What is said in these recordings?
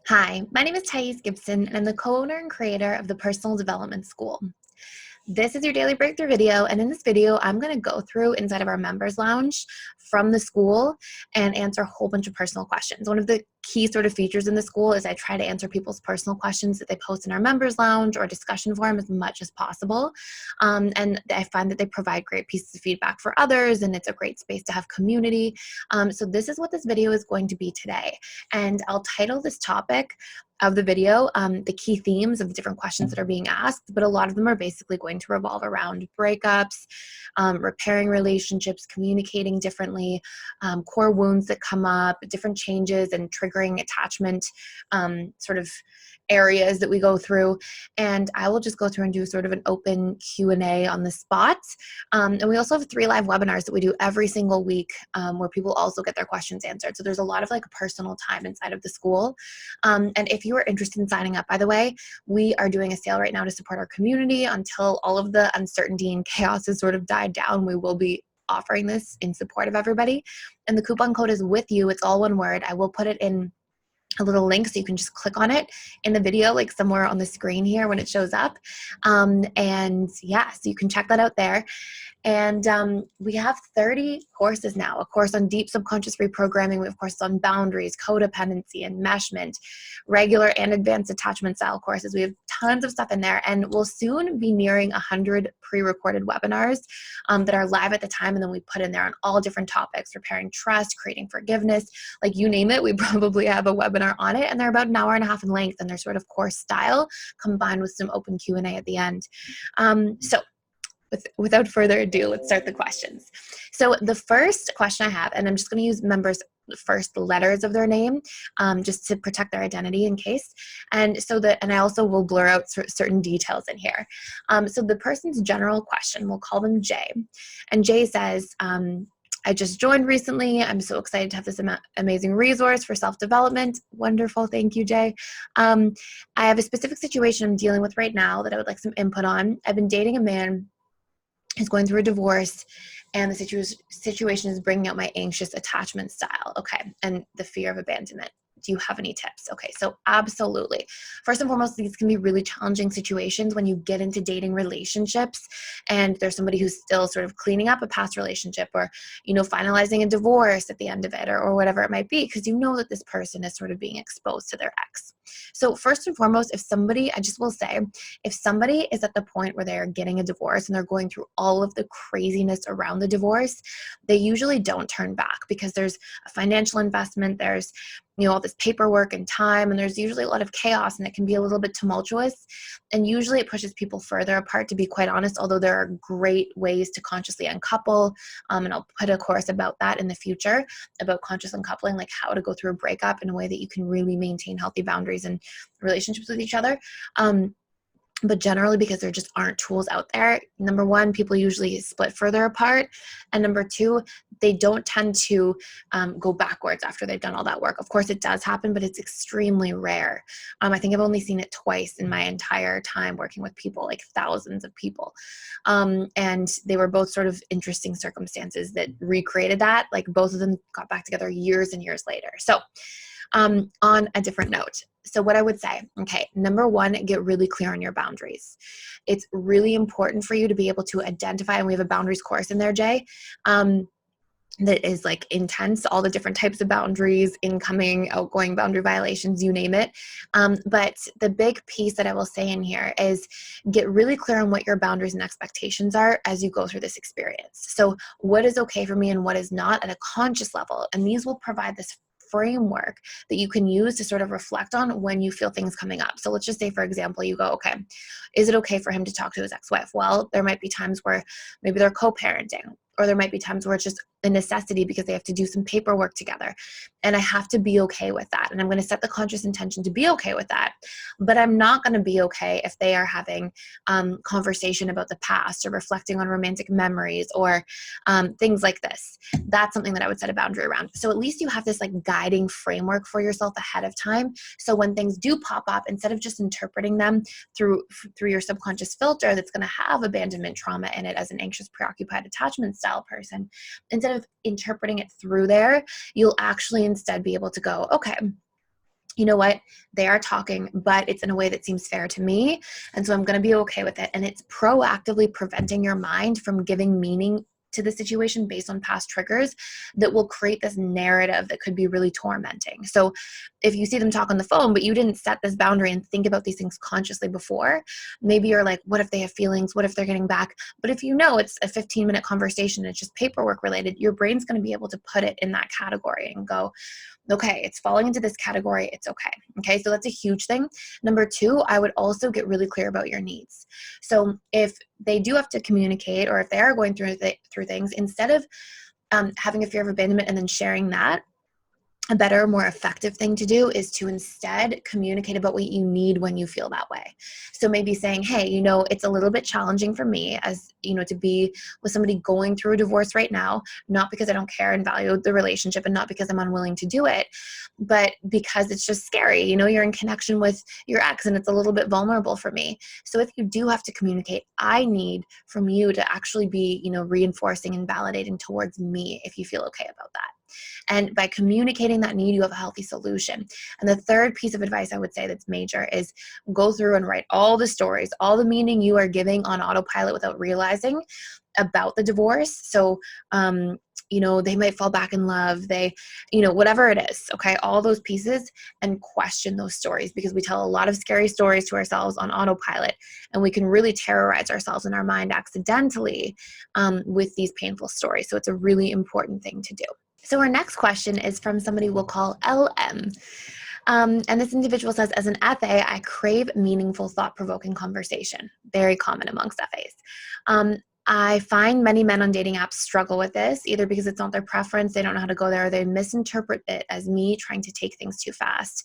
Hi, my name is Gibson, and I'm the co-owner and creator of the Personal Development School. This is your daily breakthrough video, and in this video, I'm going to go through inside of our members lounge from the school and answer a whole bunch of personal questions. One of the key sort of features in the school is I try to answer people's personal questions that they post in our members lounge or discussion forum as much as possible. And I find that they provide great pieces of feedback for others, and it's a great space to have community. So this is what this video is going to be today. And I'll title this topic of the video, the key themes of the different questions that are being asked, but a lot of them are basically going to revolve around breakups, repairing relationships, communicating differently, core wounds that come up, different changes and triggering attachment sort of areas that we go through. And I will just go through and do sort of an open Q&A on the spot. And we also have 3 live webinars that we do every single week where people also get their questions answered. So there's a lot of like personal time inside of the school. And if you are interested in signing up, by the way, we are doing a sale right now to support our community until all of the uncertainty and chaos has sort of died down. We will be offering this in support of everybody. And the coupon code is with you. It's all one word. I will put it in a little link so you can just click on it in the video, like somewhere on the screen here when it shows up. And yeah, so you can check that out there. And we have 30 courses now, a course on deep subconscious reprogramming. We have courses on boundaries, codependency, enmeshment, regular and advanced attachment style courses. We have tons of stuff in there, and we'll soon be nearing 100 pre-recorded webinars that are live at the time, and then we put in there on all different topics: repairing trust, creating forgiveness, like you name it, we probably have a webinar on it, and they're about an hour and a half in length, and they're sort of course style combined with some open Q&A at the end. Without further ado, let's start the questions. So the first question I have, and I'm just going to use members' first letters of their name just to protect their identity in case. And I also will blur out certain details in here. So the person's general question, we'll call them Jay. And Jay says, I just joined recently. I'm so excited to have this amazing resource for self-development. Wonderful. Thank you, Jay. I have a specific situation I'm dealing with right now that I would like some input on. I've been dating a man who's going through a divorce, and the situation is bringing out my anxious attachment style. Okay. And the fear of abandonment. Do you have any tips? Okay, so absolutely. First and foremost, these can be really challenging situations when you get into dating relationships and there's somebody who's still sort of cleaning up a past relationship, or, finalizing a divorce at the end of it, or whatever it might be, because you know that this person is sort of being exposed to their ex. So first and foremost, I just will say, if somebody is at the point where they're getting a divorce and they're going through all of the craziness around the divorce, they usually don't turn back because there's a financial investment, there's all this paperwork and time, and there's usually a lot of chaos, and it can be a little bit tumultuous. And usually it pushes people further apart, to be quite honest, although there are great ways to consciously uncouple. And I'll put a course about that in the future, about conscious uncoupling, like how to go through a breakup in a way that you can really maintain healthy boundaries and relationships with each other. But generally, because there just aren't tools out there, number one, people usually split further apart. And number two, they don't tend to go backwards after they've done all that work. Of course, it does happen, but it's extremely rare. I think I've only seen it twice in my entire time working with people, like thousands of people. And they were both sort of interesting circumstances that recreated that. Like both of them got back together years and years later. So on a different note. So what I would say, okay, number one, get really clear on your boundaries. It's really important for you to be able to identify, and we have a boundaries course in there, Jay, that is like intense, all the different types of boundaries, incoming, outgoing boundary violations, you name it. But the big piece that I will say in here is get really clear on what your boundaries and expectations are as you go through this experience. So what is okay for me and what is not at a conscious level. And these will provide this framework that you can use to sort of reflect on when you feel things coming up. So let's just say, for example, you go, okay, is it okay for him to talk to his ex-wife? Well, there might be times where maybe they're co-parenting, or there might be times where it's just a necessity because they have to do some paperwork together. And I have to be okay with that. And I'm going to set the conscious intention to be okay with that. But I'm not going to be okay if they are having conversation about the past, or reflecting on romantic memories, or things like this. That's something that I would set a boundary around. So at least you have this like guiding framework for yourself ahead of time. So when things do pop up, instead of just interpreting them through your subconscious filter that's going to have abandonment trauma in it as an anxious, preoccupied attachment style person, instead of interpreting it through there, you'll actually instead be able to go, okay, you know what, they are talking, but it's in a way that seems fair to me. And so I'm going to be okay with it. And it's proactively preventing your mind from giving meaning to the situation based on past triggers that will create this narrative that could be really tormenting. So if you see them talk on the phone, but you didn't set this boundary and think about these things consciously before, maybe you're like, what if they have feelings? What if they're getting back? But if you know it's a 15-minute conversation, it's just paperwork related, your brain's going to be able to put it in that category and go, okay, it's falling into this category. It's okay. Okay. So that's a huge thing. Number two, I would also get really clear about your needs. So if they do have to communicate, or if they are going through things, instead of having a fear of abandonment and then sharing that, a better, more effective thing to do is to instead communicate about what you need when you feel that way. So maybe saying, hey, it's a little bit challenging for me, as to be with somebody going through a divorce right now, not because I don't care and value the relationship and not because I'm unwilling to do it, but because it's just scary. You're in connection with your ex and it's a little bit vulnerable for me. So if you do have to communicate, I need from you to actually be, reinforcing and validating towards me if you feel okay about that. And by communicating that need, you have a healthy solution. And the third piece of advice I would say that's major is go through and write all the stories, all the meaning you are giving on autopilot without realizing about the divorce. So, they might fall back in love, whatever it is, okay, all those pieces, and question those stories, because we tell a lot of scary stories to ourselves on autopilot, and we can really terrorize ourselves in our mind accidentally with these painful stories. So it's a really important thing to do. So our next question is from somebody we'll call LM. And this individual says, as an FA, I crave meaningful, thought-provoking conversation. Very common amongst FAs. I find many men on dating apps struggle with this, either because it's not their preference, they don't know how to go there, or they misinterpret it as me trying to take things too fast.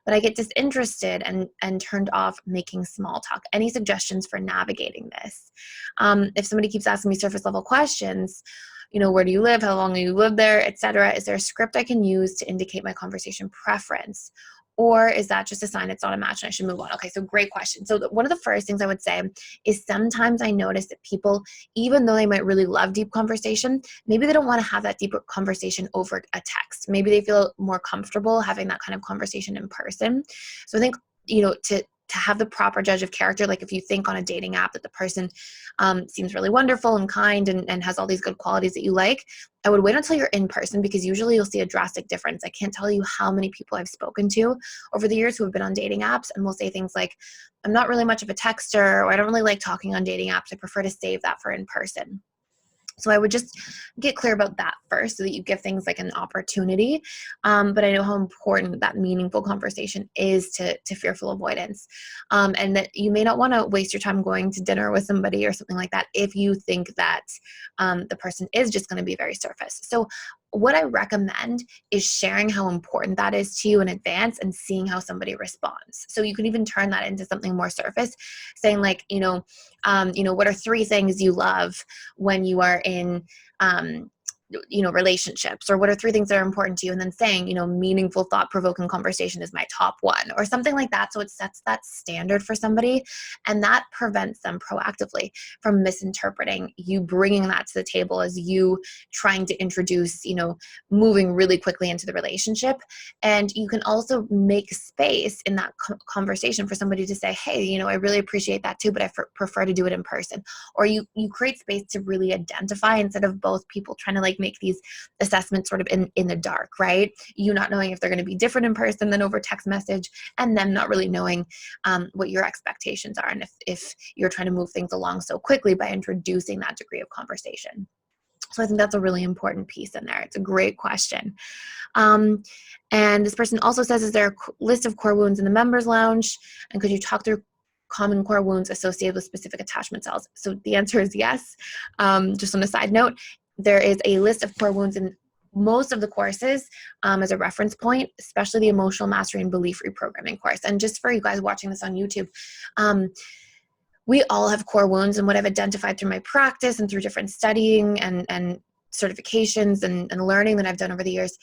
But I get disinterested and turned off making small talk. Any suggestions for navigating this? If somebody keeps asking me surface level questions, where do you live? How long do you live there, etc.? Is there a script I can use to indicate my conversation preference? Or is that just a sign it's not a match and I should move on? Okay, so great question. So one of the first things I would say is sometimes I notice that people, even though they might really love deep conversation, maybe they don't want to have that deeper conversation over a text. Maybe they feel more comfortable having that kind of conversation in person. So I think, to have the proper judge of character, like if you think on a dating app that the person seems really wonderful and kind and has all these good qualities that you like, I would wait until you're in person, because usually you'll see a drastic difference. I can't tell you how many people I've spoken to over the years who have been on dating apps and will say things like, I'm not really much of a texter, or I don't really like talking on dating apps. I prefer to save that for in person. So I would just get clear about that first, so that you give things like an opportunity. But I know how important that meaningful conversation is to fearful avoidance. And that you may not want to waste your time going to dinner with somebody or something like that if you think that the person is just going to be very surface. So what I recommend is sharing how important that is to you in advance and seeing how somebody responds. So you can even turn that into something more surface, saying like, what are 3 things you love when you are in, relationships, or what are 3 things that are important to you? And then saying, meaningful, thought-provoking conversation is my top 1, or something like that. So it sets that standard for somebody, and that prevents them proactively from misinterpreting you bringing that to the table as you trying to introduce, moving really quickly into the relationship. And you can also make space in that conversation for somebody to say, hey, I really appreciate that too, but I prefer to do it in person. Or you create space to really identify, instead of both people trying to like make these assessments sort of in the dark, right? You not knowing if they're going to be different in person than over text message, and them not really knowing what your expectations are, and if you're trying to move things along so quickly by introducing that degree of conversation. So I think that's a really important piece in there. It's a great question. And this person also says, is there a list of core wounds in the members lounge? And could you talk through common core wounds associated with specific attachment styles? So the answer is yes. Just on a side note, there is a list of core wounds in most of the courses as a reference point, especially the emotional mastery and belief reprogramming course. And just for you guys watching this on YouTube, we all have core wounds, and what I've identified through my practice and through different studying and certifications and learning that I've done over the years,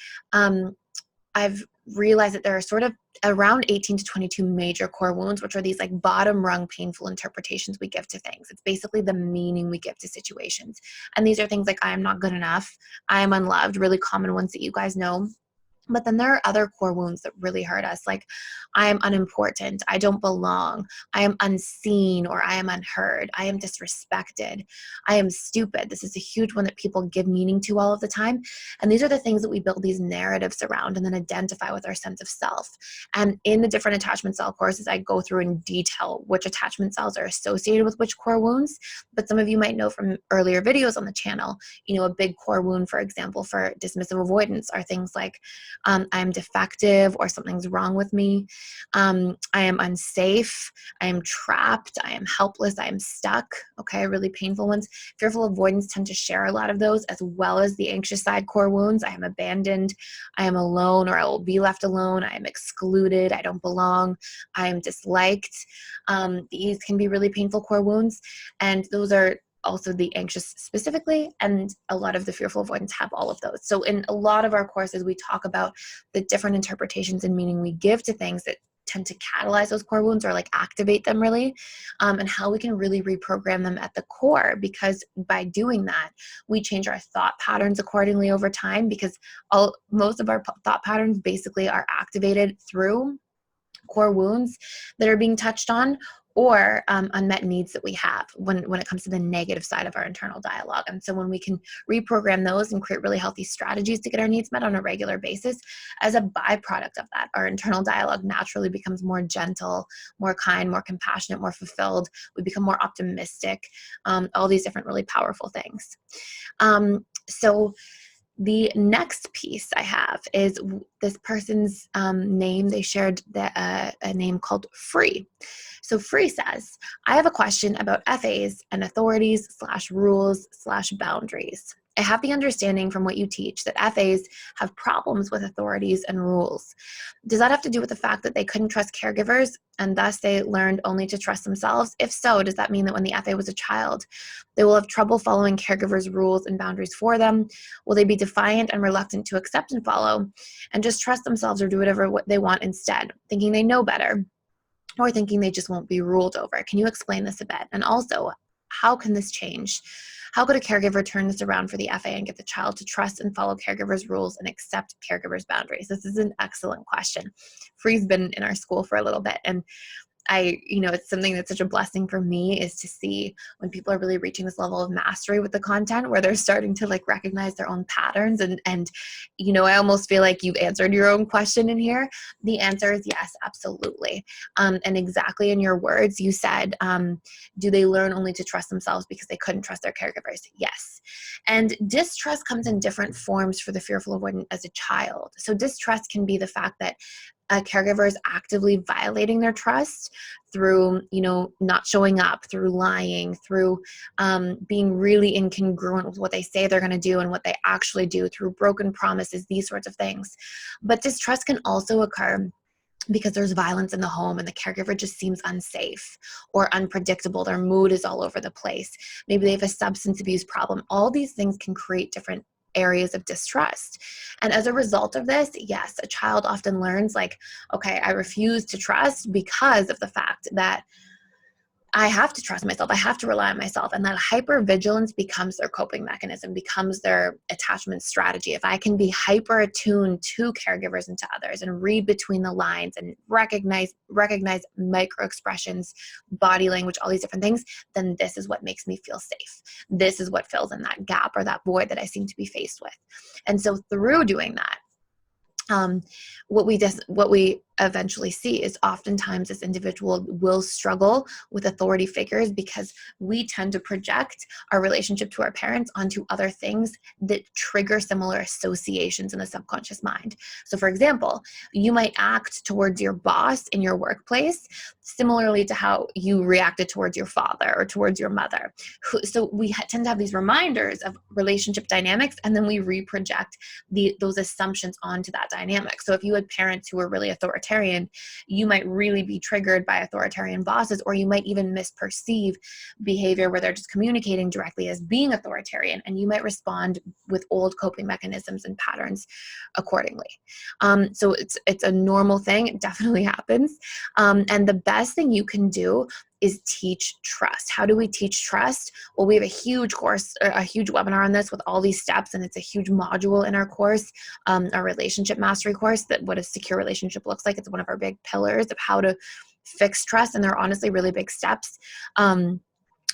I've realized that there are sort of around 18 to 22 major core wounds, which are these like bottom rung painful interpretations we give to things. It's basically the meaning we give to situations. And these are things like, I am not good enough, I am unloved, really common ones that you guys know. But then there are other core wounds that really hurt us, like I am unimportant, I don't belong, I am unseen, or I am unheard, I am disrespected, I am stupid. This is a huge one that people give meaning to all of the time. And these are the things that we build these narratives around and then identify with our sense of self. And in the different attachment style courses, I go through in detail which attachment styles are associated with which core wounds. But some of you might know from earlier videos on the channel, a big core wound, for example, for dismissive avoidance are things like I'm defective, or something's wrong with me. I am unsafe. I am trapped. I am helpless. I am stuck. Okay, really painful ones. Fearful avoidance tend to share a lot of those, as well as the anxious side core wounds. I am abandoned. I am alone, or I will be left alone. I am excluded. I don't belong. I am disliked. These can be really painful core wounds, and those are also the anxious specifically, and a lot of the fearful avoidance have all of those. So in a lot of our courses, we talk about the different interpretations and meaning we give to things that tend to catalyze those core wounds, or like activate them really, and how we can really reprogram them at the core, because by doing that, we change our thought patterns accordingly over time, because most of our thought patterns basically are activated through core wounds that are being touched on, or unmet needs that we have when it comes to the negative side of our internal dialogue. And so when we can reprogram those and create really healthy strategies to get our needs met on a regular basis, as a byproduct of that, our internal dialogue naturally becomes more gentle, more kind, more compassionate, more fulfilled. We become more optimistic, all these different really powerful things. So the next piece I have is this person's name. They shared a name called Free. So Free says, I have a question about FAs and authorities/rules/boundaries. I have the understanding from what you teach that FAs have problems with authorities and rules. Does that have to do with the fact that they couldn't trust caregivers and thus they learned only to trust themselves? If so, does that mean that when the FA was a child, they will have trouble following caregivers' rules and boundaries for them? Will they be defiant and reluctant to accept and follow, and just trust themselves or do whatever they want instead, thinking they know better, or thinking they just won't be ruled over? Can you explain this a bit? And also, how can this change? How could a caregiver turn this around for the FA and get the child to trust and follow caregivers' rules and accept caregivers' boundaries? This is an excellent question. Free's been in our school for a little bit, and it's something that's such a blessing for me, is to see when people are really reaching this level of mastery with the content, where they're starting to like recognize their own patterns. And I almost feel like you've answered your own question in here. The answer is yes, absolutely. And exactly in your words, you said, do they learn only to trust themselves because they couldn't trust their caregivers? Yes. And distrust comes in different forms for the fearful avoidant as a child. So distrust can be the fact that a caregiver is actively violating their trust through, not showing up, through lying, through being really incongruent with what they say they're going to do and what they actually do, through broken promises, these sorts of things. But distrust can also occur because there's violence in the home and the caregiver just seems unsafe or unpredictable. Their mood is all over the place. Maybe they have a substance abuse problem. All these things can create different areas of distrust. And as a result of this, yes, a child often learns like, okay, I refuse to trust because of the fact that I have to trust myself. I have to rely on myself. And that hypervigilance becomes their coping mechanism, becomes their attachment strategy. If I can be hyper attuned to caregivers and to others and read between the lines and recognize micro expressions, body language, all these different things, then this is what makes me feel safe. This is what fills in that gap or that void that I seem to be faced with. And so through doing that, what we eventually see is oftentimes this individual will struggle with authority figures because we tend to project our relationship to our parents onto other things that trigger similar associations in the subconscious mind. So for example, you might act towards your boss in your workplace similarly to how you reacted towards your father or towards your mother. So we tend to have these reminders of relationship dynamics, and then we reproject those assumptions onto that dynamic. So if you had parents who were really authoritarian, you might really be triggered by authoritarian bosses, or you might even misperceive behavior where they're just communicating directly as being authoritarian, and you might respond with old coping mechanisms and patterns accordingly. So it's a normal thing. It definitely happens. And the best thing you can do is teach trust. How do we teach trust? Well, we have a huge course, or a huge webinar on this with all these steps, and it's a huge module in our course, our relationship mastery course, that what a secure relationship looks like. It's one of our big pillars of how to fix trust, and they're honestly really big steps.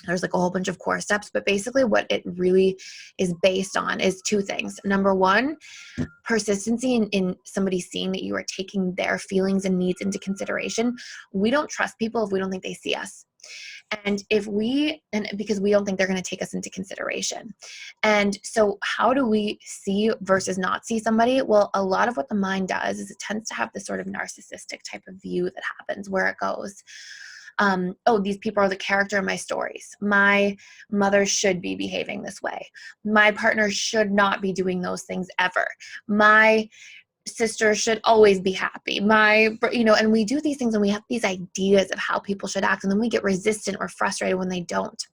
There's like a whole bunch of core steps, but basically what it really is based on is two things. Number one, persistency in somebody seeing that you are taking their feelings and needs into consideration. We don't trust people if we don't think they see us. And because we don't think they're going to take us into consideration. And so how do we see versus not see somebody? Well, a lot of what the mind does is it tends to have this sort of narcissistic type of view that happens, where it goes, oh, these people are the character in my stories. My mother should be behaving this way. My partner should not be doing those things ever. My sister should always be happy. And we do these things and we have these ideas of how people should act, and then we get resistant or frustrated when they don't.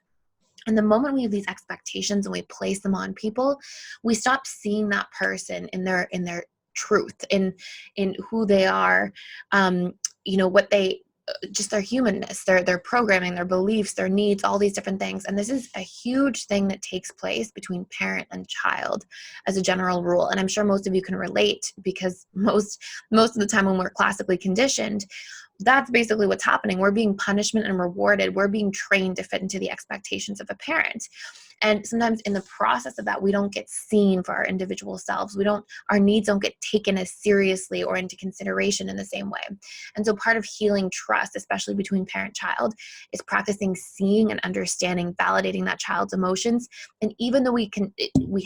And the moment we have these expectations and we place them on people, we stop seeing that person in their truth, in who they are, what they just their humanness, their programming, their beliefs, their needs, all these different things. And this is a huge thing that takes place between parent and child as a general rule. And I'm sure most of you can relate, because most of the time when we're classically conditioned, that's basically what's happening. We're being punishment and rewarded. We're being trained to fit into the expectations of a parent. And sometimes in the process of that, we don't get seen for our individual selves. Our needs don't get taken as seriously or into consideration in the same way. And so part of healing trust, especially between parent-child, is practicing seeing and understanding, validating that child's emotions. And even though we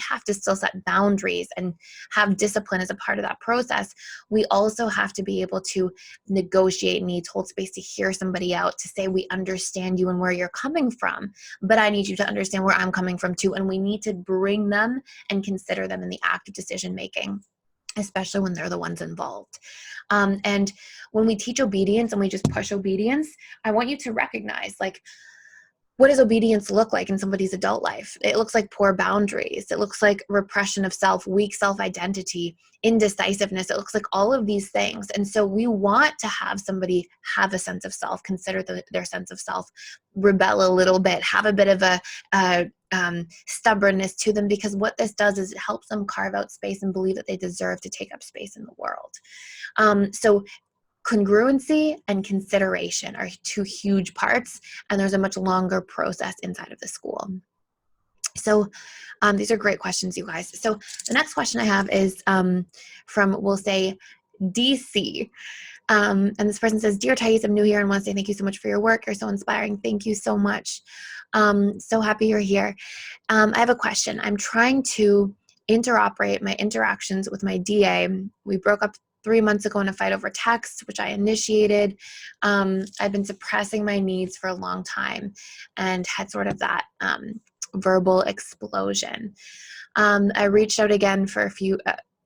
have to still set boundaries and have discipline as a part of that process, we also have to be able to negotiate needs, hold space to hear somebody out, to say, we understand you and where you're coming from, but I need you to understand where I'm coming from too. And we need to bring them and consider them in the act of decision making, especially when they're the ones involved. And when we teach obedience and we just push obedience, I want you to recognize, like, what does obedience look like in somebody's adult life? It looks like poor boundaries. It looks like repression of self, weak self-identity, indecisiveness. It looks like all of these things. And so we want to have somebody have a sense of self, consider their sense of self, rebel a little bit, have a bit of a stubbornness to them, because what this does is it helps them carve out space and believe that they deserve to take up space in the world. So congruency and consideration are two huge parts, and there's a much longer process inside of the school. So these are great questions, you guys. So the next question I have is from, we'll say, DC. And this person says, Dear Thais, I'm new here and want to say thank you so much for your work. You're so inspiring. Thank you so much. So happy you're here. I have a question. I'm trying to interoperate my interactions with my DA. We broke up 3 months ago in a fight over text, which I initiated. I've been suppressing my needs for a long time and had sort of that verbal explosion. I reached out again for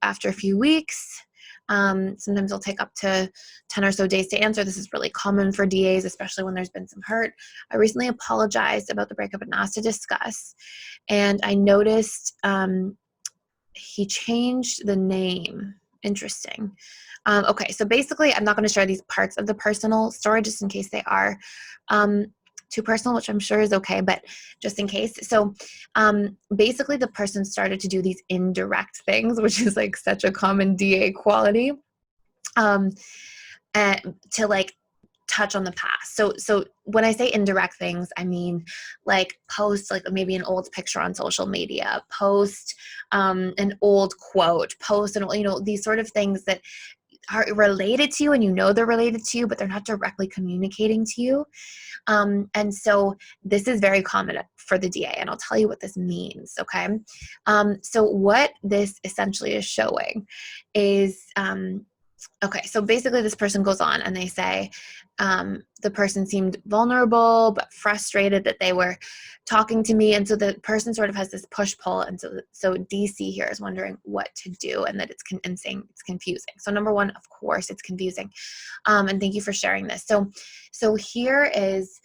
after a few weeks. Sometimes it'll take up to 10 or so days to answer. This is really common for DAs, especially when there's been some hurt. I recently apologized about the breakup and asked to discuss. And I noticed he changed the name. Interesting. Okay, so basically, I'm not going to share these parts of the personal story just in case they are too personal, which I'm sure is okay, but just in case. So basically, the person started to do these indirect things, which is like such a common DA quality, and to like touch on the past. So when I say indirect things, I mean like post like maybe an old picture on social media, post an old quote, post, and these sort of things that are related to you, and they're related to you, but they're not directly communicating to you. And so this is very common for the DA, and I'll tell you what this means, okay? So what this essentially is showing is, okay, so basically this person goes on and they say, the person seemed vulnerable but frustrated that they were talking to me, and so the person sort of has this push-pull, and so DC here is wondering what to do, and that and saying it's confusing. So number one, of course, it's confusing, and thank you for sharing this. So here is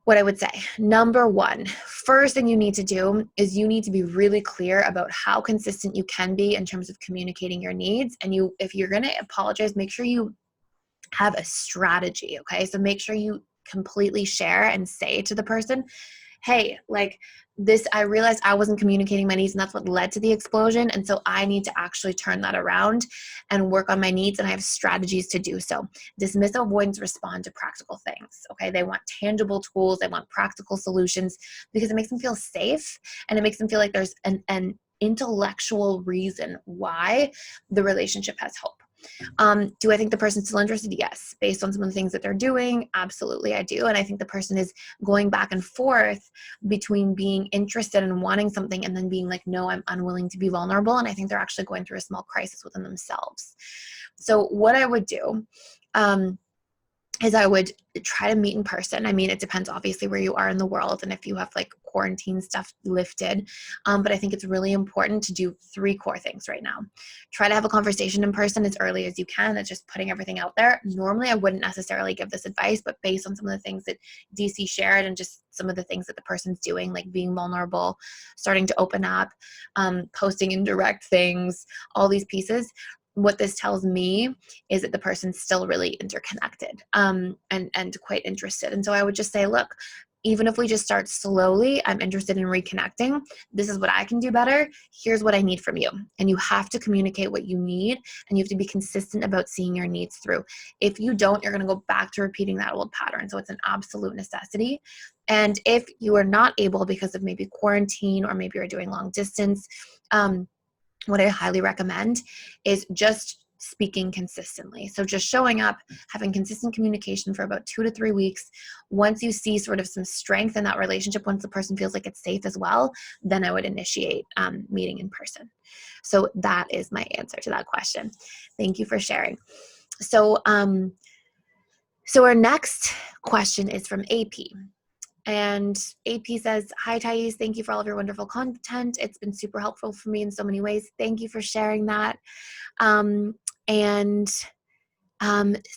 what I would say. Number one, first thing you need to do is you need to be really clear about how consistent you can be in terms of communicating your needs. And if you're going to apologize, make sure you have a strategy, okay? So make sure you completely share and say to the person, hey, like this, I realized I wasn't communicating my needs and that's what led to the explosion. And so I need to actually turn that around and work on my needs. And I have strategies to do so. Dismiss, avoidance, respond to practical things. Okay. They want tangible tools. They want practical solutions because it makes them feel safe and it makes them feel like there's an intellectual reason why the relationship has hope. Do I think the person's still interested? Yes. Based on some of the things that they're doing, absolutely I do. And I think the person is going back and forth between being interested and wanting something and then being like, no, I'm unwilling to be vulnerable. And I think they're actually going through a small crisis within themselves. So what I would do, is I would try to meet in person. I mean, it depends obviously where you are in the world and if you have like quarantine stuff lifted. But I think it's really important to do 3 core things right now. Try to have a conversation in person as early as you can. That's just putting everything out there. Normally, I wouldn't necessarily give this advice, but based on some of the things that DC shared and just some of the things that the person's doing, like being vulnerable, starting to open up, posting indirect things, all these pieces, what this tells me is that the person's still really interconnected and quite interested. And so I would just say, look, even if we just start slowly, I'm interested in reconnecting. This is what I can do better. Here's what I need from you. And you have to communicate what you need and you have to be consistent about seeing your needs through. If you don't, you're going to go back to repeating that old pattern. So it's an absolute necessity. And if you are not able because of maybe quarantine or maybe you're doing long distance, what I highly recommend is just speaking consistently. So just showing up, having consistent communication for about 2 to 3 weeks. Once you see sort of some strength in that relationship, once the person feels like it's safe as well, then I would initiate meeting in person. So that is my answer to that question. Thank you for sharing. So, so our next question is from AP. And AP says, hi, Thais. Thank you for all of your wonderful content. It's been super helpful for me in so many ways. Thank you for sharing that.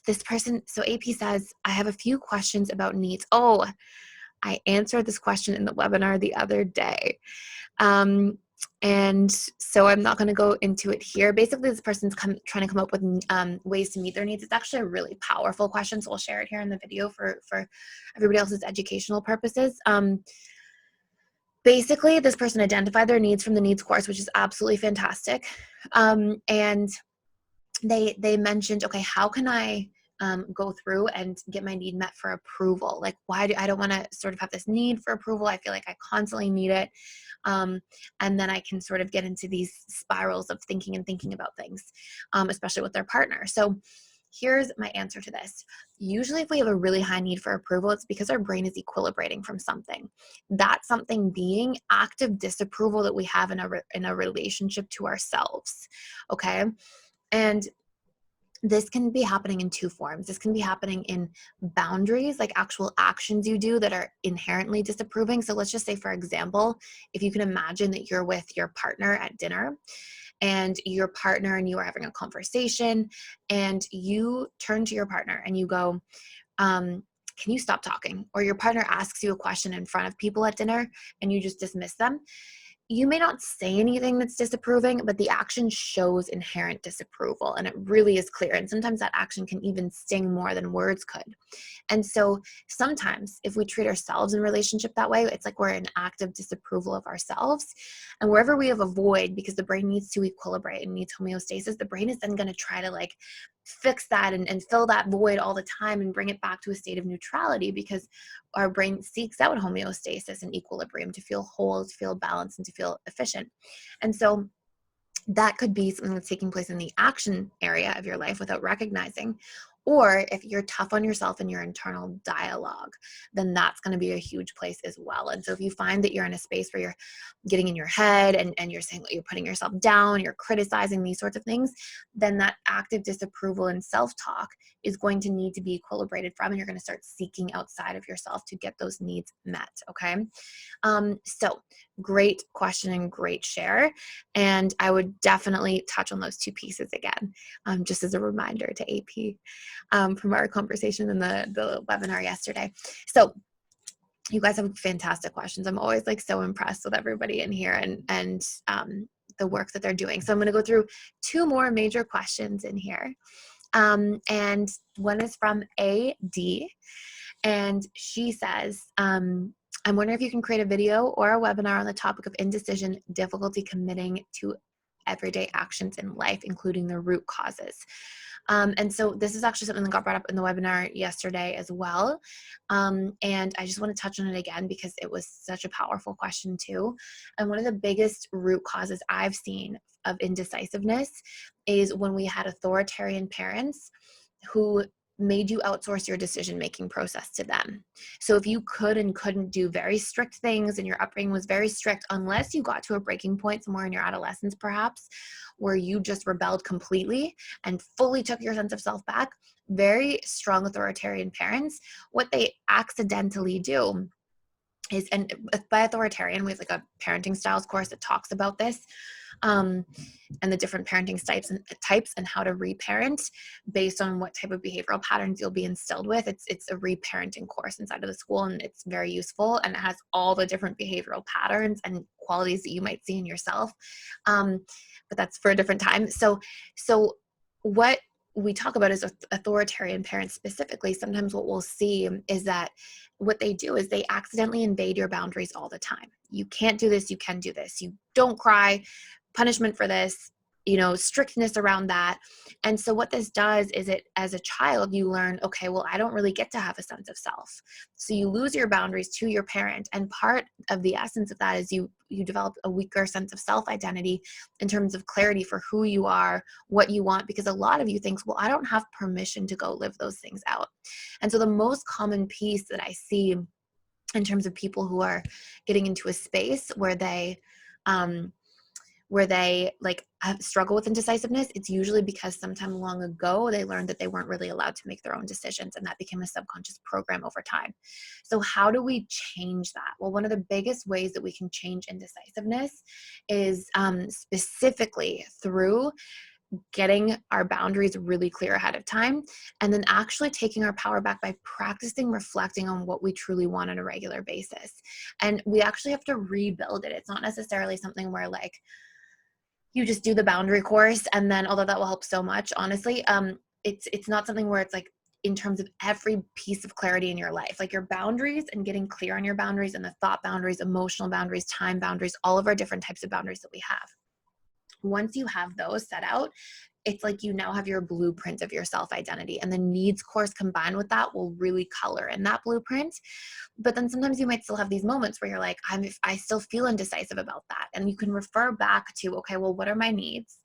This person, so AP says, I have a few questions about needs. Oh, I answered this question in the webinar the other day. And so I'm not going to go into it here. Basically, this person's trying to come up with ways to meet their needs. It's actually a really powerful question, so I'll share it here in the video for everybody else's educational purposes. Basically, this person identified their needs from the needs course, which is absolutely fantastic. And they mentioned, okay, how can I go through and get my need met for approval? Like, why do I don't want to sort of have this need for approval? I feel like I constantly need it. And then I can sort of get into these spirals of thinking about things, especially with their partner. So here's my answer to this. Usually if we have a really high need for approval, it's because our brain is equilibrating from something. That something being active disapproval that we have in a relationship to ourselves. Okay. And this can be happening in 2 forms. This can be happening in boundaries, like actual actions you do that are inherently disapproving. So let's just say, for example, if you can imagine that you're with your partner at dinner and your partner and you are having a conversation and you turn to your partner and you go, can you stop talking? Or your partner asks you a question in front of people at dinner and you just dismiss them. You may not say anything that's disapproving, but the action shows inherent disapproval and it really is clear. And sometimes that action can even sting more than words could. And so sometimes if we treat ourselves in relationship that way, it's like we're in active disapproval of ourselves. And wherever we have a void, because the brain needs to equilibrate and needs homeostasis, the brain is then going to try to like fix that and fill that void all the time and bring it back to a state of neutrality, because our brain seeks out homeostasis and equilibrium to feel whole, to feel balanced, and to feel efficient. And so that could be something that's taking place in the action area of your life without recognizing. Or if you're tough on yourself in your internal dialogue, then that's going to be a huge place as well. And so if you find that you're in a space where you're getting in your head and you're saying you're putting yourself down, you're criticizing these sorts of things, then that active disapproval and self-talk is going to need to be equilibrated from, and you're going to start seeking outside of yourself to get those needs met. Okay. So great question and great share. And I would definitely touch on those 2 pieces again, just as a reminder to AP from our conversation in the webinar yesterday. So you guys have fantastic questions. I'm always like so impressed with everybody in here and the work that they're doing. So I'm going to go through 2 more major questions in here. And one is from AD. And she says, I'm wondering if you can create a video or a webinar on the topic of indecision, difficulty committing to everyday actions in life, including the root causes. And so this is actually something that got brought up in the webinar yesterday as well. And I just want to touch on it again because it was such a powerful question too. And one of the biggest root causes I've seen of indecisiveness is when we had authoritarian parents who made you outsource your decision-making process to them. So if you could and couldn't do very strict things and your upbringing was very strict, unless you got to a breaking point somewhere in your adolescence perhaps, where you just rebelled completely and fully took your sense of self back, very strong authoritarian parents, what they accidentally do is, and by authoritarian, we have like a parenting styles course that talks about this, and the different parenting types and how to reparent based on what type of behavioral patterns you'll be instilled with. It's a reparenting course inside of the school, and it's very useful, and it has all the different behavioral patterns and qualities that you might see in yourself. But that's for a different time. So what we talk about is authoritarian parents specifically. Sometimes what we'll see is that what they do is they accidentally invade your boundaries all the time. You can't do this, you can do this. You don't cry, punishment for this, strictness around that. And so what this does is, it, as a child, you learn, okay, well, I don't really get to have a sense of self. So you lose your boundaries to your parent. And part of the essence of that is you develop a weaker sense of self-identity in terms of clarity for who you are, what you want, because a lot of you think, well, I don't have permission to go live those things out. And so the most common piece that I see in terms of people who are getting into a space where they struggle with indecisiveness, it's usually because sometime long ago they learned that they weren't really allowed to make their own decisions, and that became a subconscious program over time. So how do we change that? Well, one of the biggest ways that we can change indecisiveness is specifically through getting our boundaries really clear ahead of time, and then actually taking our power back by practicing reflecting on what we truly want on a regular basis. And we actually have to rebuild it. It's not necessarily something where you just do the boundary course and then, although that will help so much, honestly, it's not something where it's like in terms of every piece of clarity in your life, like your boundaries and getting clear on your boundaries and the thought boundaries, emotional boundaries, time boundaries, all of our different types of boundaries that we have. Once you have those set out, it's like you now have your blueprint of your self-identity, and the needs course combined with that will really color in that blueprint. But then sometimes you might still have these moments where you're like, I still feel indecisive about that. And you can refer back to, okay, well, what are my needs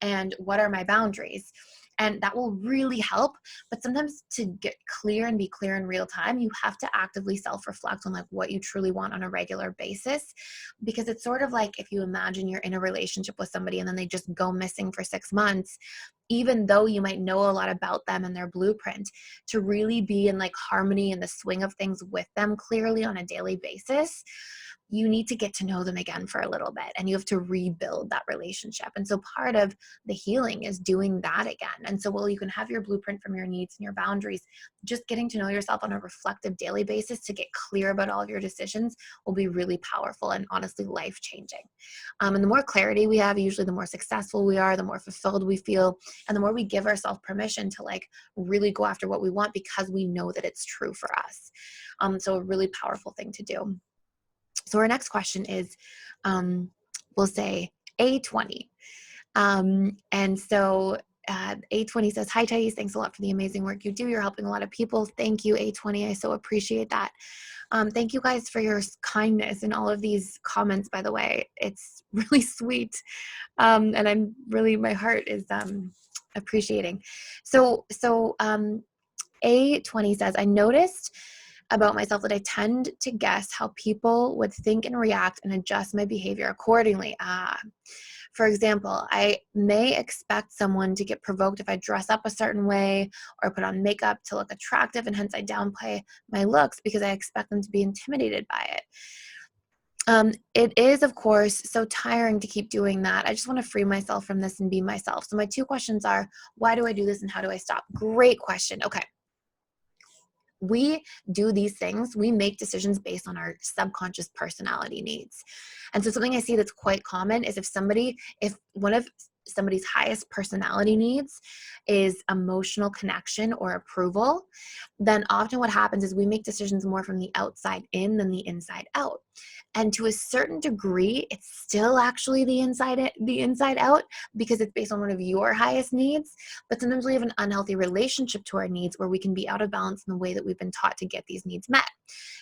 and what are my boundaries? And that will really help. But sometimes to get clear and be clear in real time, you have to actively self-reflect on what you truly want on a regular basis. Because it's sort of like if you imagine you're in a relationship with somebody and then they just go missing for 6 months, even though you might know a lot about them and their blueprint, to really be in harmony and the swing of things with them clearly on a daily basis, you need to get to know them again for a little bit, and you have to rebuild that relationship. And so part of the healing is doing that again. And so while you can have your blueprint from your needs and your boundaries, just getting to know yourself on a reflective daily basis to get clear about all of your decisions will be really powerful and honestly life-changing. And the more clarity we have, usually the more successful we are, the more fulfilled we feel, and the more we give ourselves permission to really go after what we want because we know that it's true for us. So a really powerful thing to do. So our next question is, we'll say A20. And so A20 says, hi, Thais, thanks a lot for the amazing work you do. You're helping a lot of people. Thank you, A20. I so appreciate that. Thank you guys for your kindness in all of these comments, by the way. It's really sweet. And I'm really, my heart is appreciating. So A20 says, I noticed about myself that I tend to guess how people would think and react and adjust my behavior accordingly. For example, I may expect someone to get provoked if I dress up a certain way or put on makeup to look attractive, and hence I downplay my looks because I expect them to be intimidated by it. It is, of course, so tiring to keep doing that. I just want to free myself from this and be myself. So my 2 questions are, why do I do this and how do I stop? Great question. Okay. We do these things, we make decisions based on our subconscious personality needs. And so something I see that's quite common is if somebody's highest personality needs is emotional connection or approval, then often what happens is we make decisions more from the outside in than the inside out. And to a certain degree, it's still actually the inside out, because it's based on one of your highest needs. But sometimes we have an unhealthy relationship to our needs, where we can be out of balance in the way that we've been taught to get these needs met.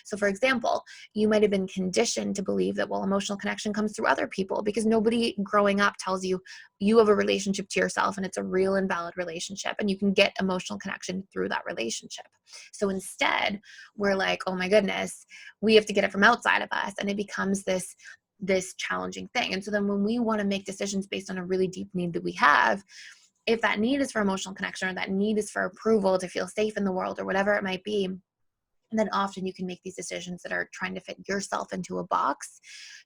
So for example, you might have been conditioned to believe that, well, emotional connection comes through other people, because nobody growing up tells you you have a relationship to yourself and it's a real and valid relationship, and you can get emotional connection through that relationship. So instead, we're like, oh my goodness, we have to get it from outside of us, and it becomes this challenging thing. And so then when we want to make decisions based on a really deep need that we have, if that need is for emotional connection, or that need is for approval to feel safe in the world, or whatever it might be, and then often you can make these decisions that are trying to fit yourself into a box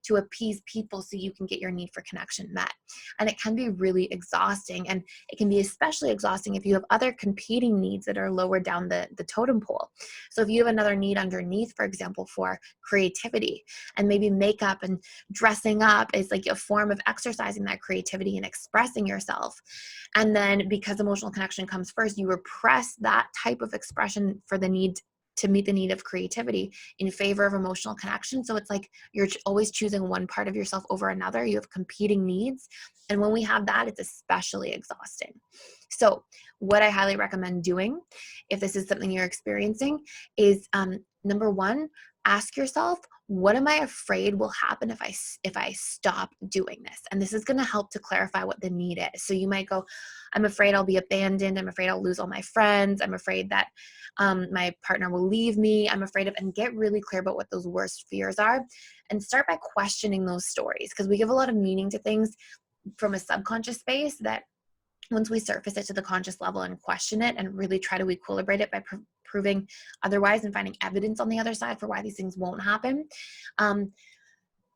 to appease people so you can get your need for connection met. And it can be really exhausting. And it can be especially exhausting if you have other competing needs that are lower down the totem pole. So if you have another need underneath, for example, for creativity, and maybe makeup and dressing up is like a form of exercising that creativity and expressing yourself. And then because emotional connection comes first, you repress that type of expression for the need to meet the need of creativity in favor of emotional connection. So it's like you're always choosing one part of yourself over another. You have competing needs. And when we have that, it's especially exhausting. So what I highly recommend doing, if this is something you're experiencing, is number one, ask yourself, what am I afraid will happen if I stop doing this? And this is going to help to clarify what the need is. So you might go, I'm afraid I'll be abandoned. I'm afraid I'll lose all my friends. I'm afraid that my partner will leave me. I'm afraid of, and get really clear about what those worst fears are, and start by questioning those stories, because we give a lot of meaning to things from a subconscious space that once we surface it to the conscious level and question it and really try to equilibrate it by proving otherwise and finding evidence on the other side for why these things won't happen,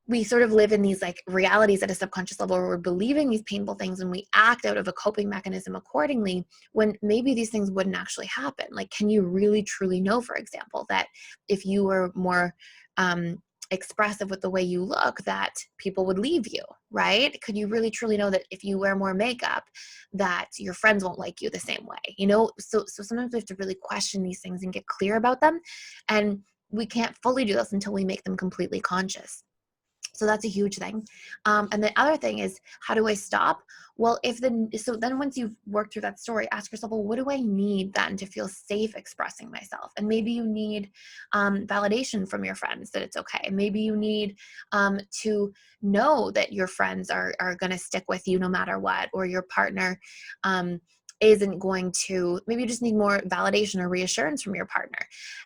we sort of live in these like realities at a subconscious level where we're believing these painful things, and we act out of a coping mechanism accordingly, when maybe these things wouldn't actually happen. Like, can you really truly know, for example, that if you were more expressive with the way you look, that people would leave you, right? Could you really truly know that if you wear more makeup, that your friends won't like you the same way? You know, so sometimes we have to really question these things and get clear about them. And we can't fully do this until we make them completely conscious. So that's a huge thing. And the other thing is, how do I stop? Well, so then once you've worked through that story, ask yourself, well, what do I need then to feel safe expressing myself? And maybe you need validation from your friends that it's okay. Maybe you need to know that your friends are going to stick with you no matter what, or your partner isn't going to, maybe you just need more validation or reassurance from your partner.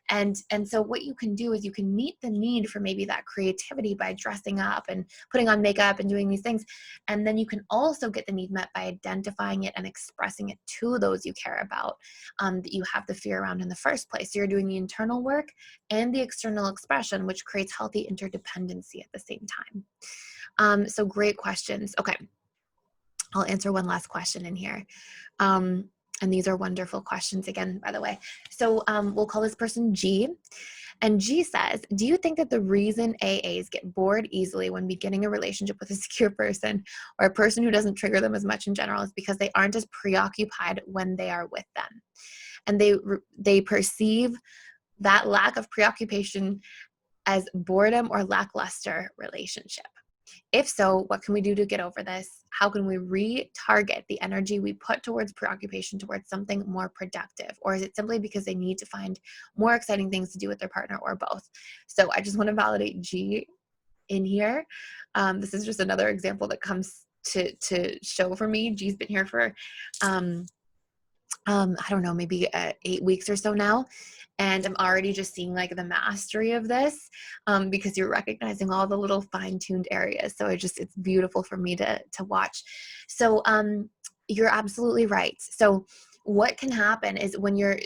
And so what you can do is you can meet the need for maybe that creativity by dressing up and putting on makeup and doing these things. And then you can also get the need met by identifying it and expressing it to those you care about, that you have the fear around in the first place. So you're doing the internal work and the external expression, which creates healthy interdependency at the same time. So great questions. Okay. I'll answer one last question in here. And these are wonderful questions again, by the way. So we'll call this person G. And G says, do you think that the reason AAs get bored easily when beginning a relationship with a secure person, or a person who doesn't trigger them as much in general, is because they aren't as preoccupied when they are with them? And they perceive that lack of preoccupation as boredom or lackluster relationship. If so, what can we do to get over this? How can we retarget the energy we put towards preoccupation towards something more productive? Or is it simply because they need to find more exciting things to do with their partner, or both? So I just want to validate G in here. This is just another example that comes to show for me. G's been here for I don't know, maybe 8 weeks or so now. And I'm already just seeing like the mastery of this, because you're recognizing all the little fine-tuned areas. So it's beautiful for me to watch. So you're absolutely right. So what can happen is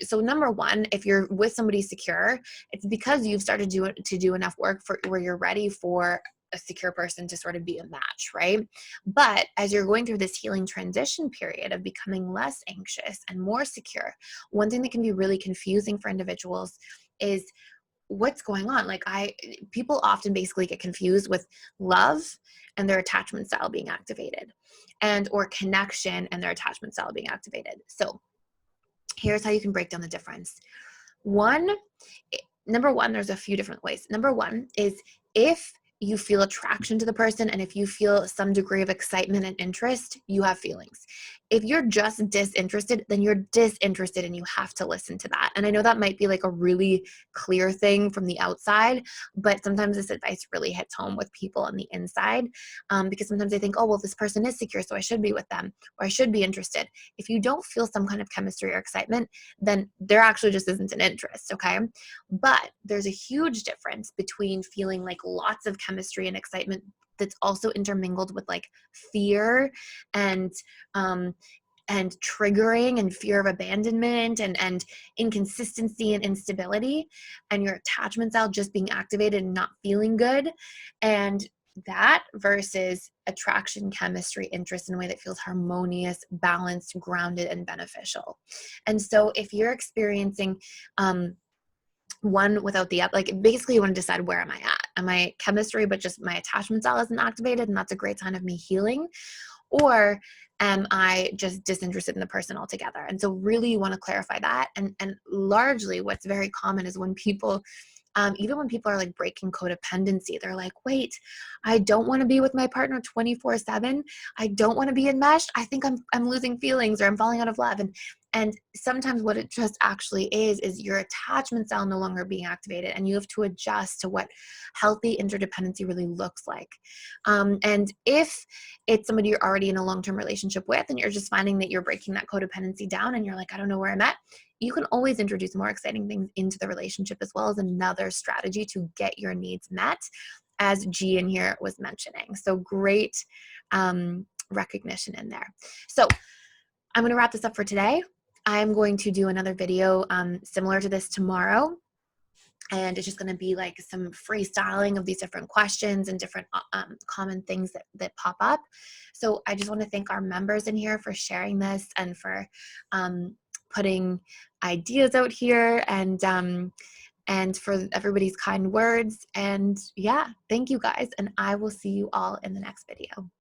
so number one, if you're with somebody secure, it's because you've started to do enough work for where you're ready for a secure person to sort of be a match, right? But as you're going through this healing transition period of becoming less anxious and more secure, one thing that can be really confusing for individuals is what's going on. Like people often basically get confused with love and their attachment style being activated, and or connection and their attachment style being activated. So here's how you can break down the difference. Number one, there's a few different ways. Number one is if you feel attraction to the person and if you feel some degree of excitement and interest, you have feelings. If you're just disinterested, then you're disinterested and you have to listen to that. And I know that might be like a really clear thing from the outside, but sometimes this advice really hits home with people on the inside, because sometimes they think, oh, well, this person is secure, so I should be with them or I should be interested. If you don't feel some kind of chemistry or excitement, then there actually just isn't an interest, okay? But there's a huge difference between feeling like lots of chemistry and excitement that's also intermingled with like fear and um, and triggering and fear of abandonment and inconsistency and instability, and your attachment style just being activated and not feeling good, and that versus attraction, chemistry, interest in a way that feels harmonious, balanced, grounded, and beneficial. And so if you're experiencing one without the other, like basically you want to decide, where am I at? Am I chemistry but just my attachment style isn't activated, and that's a great sign of me healing? Or am I just disinterested in the person altogether? And so really you want to clarify that. And largely what's very common is when people, even when people are like breaking codependency, they're like, wait, I don't want to be with my partner 24/7. I don't want to be enmeshed. I think I'm losing feelings or I'm falling out of love. And sometimes what it just actually is your attachment style no longer being activated, and you have to adjust to what healthy interdependency really looks like. And if it's somebody you're already in a long-term relationship with and you're just finding that you're breaking that codependency down and you're like, I don't know where I'm at, you can always introduce more exciting things into the relationship as well as another strategy to get your needs met, as G in here was mentioning. So great recognition in there. So I'm going to wrap this up for today. I'm going to do another video similar to this tomorrow. And it's just going to be like some freestyling of these different questions and different common things that pop up. So I just want to thank our members in here for sharing this and for putting ideas out here, and for everybody's kind words. And yeah, thank you guys. And I will see you all in the next video.